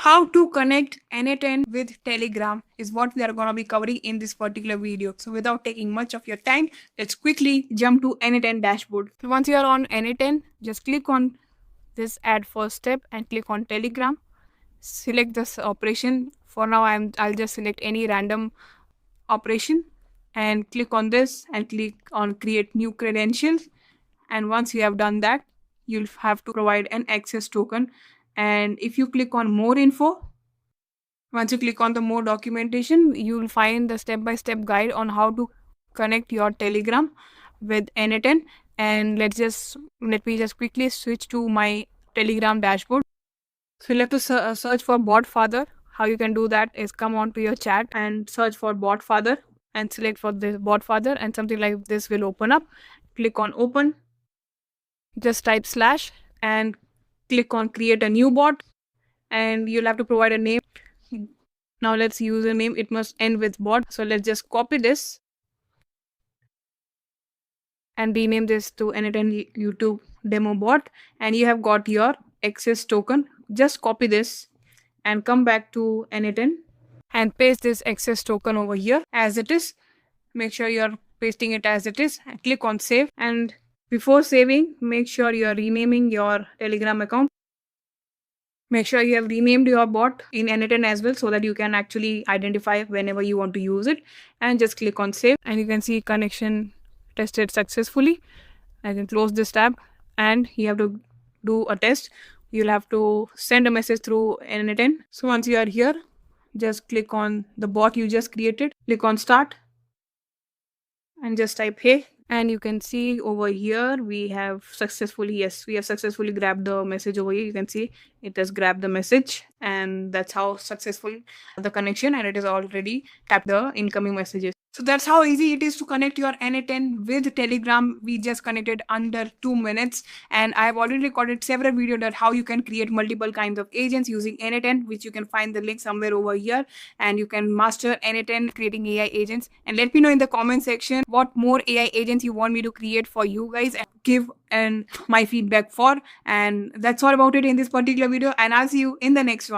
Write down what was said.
How to connect n8n with Telegram is what we are going to be covering in this particular video. So without taking much of your time, let's quickly jump to n8n dashboard. So once you are on n8n, just click on this add first step and click on Telegram. Select this operation. For now, I'll just select any random operation and click on this and click on create new credentials. And once you have done that, you'll have to provide an access token. And if you click on more info, once you click on the more documentation, you'll find the step-by-step guide on how to connect your Telegram with n8n. And let me just quickly switch to my Telegram dashboard. So you'll have to search for BotFather. How you can do that is come on to your chat and search for BotFather and select for the BotFather, and something like this will open up. Click on open. Just type / and click on create a new bot, and you'll have to provide a name. Now let's use a name. It must end with bot. So let's just copy this and rename this to n8n YouTube demo bot, and you have got your access token. Just copy this and come back to n8n and paste this access token over here as it is. Make sure you're pasting it as it is and click on save. And before saving, make sure you are renaming your Telegram account. Make sure you have renamed your bot in n8n as well, so that you can actually identify whenever you want to use it. And just click on save, and you can see connection tested successfully. I can close this tab, and you have to do a test. You'll have to send a message through n8n. So once you are here, just click on the bot you just created. Click on start and just type hey. And you can see over here we have successfully grabbed the message over here. You can see it has grabbed the message, and that's how successful the connection, and it is already tapped the incoming messages. So that's how easy it is to connect your n8n with Telegram. We just connected under 2 minutes, and I have already recorded several videos on how you can create multiple kinds of agents using n8n, which you can find the link somewhere over here, and you can master n8n creating AI agents. And let me know in the comment section what more AI agents you want me to create for you guys and give my feedback for. And that's all about it in this particular video, and I'll see you in the next one.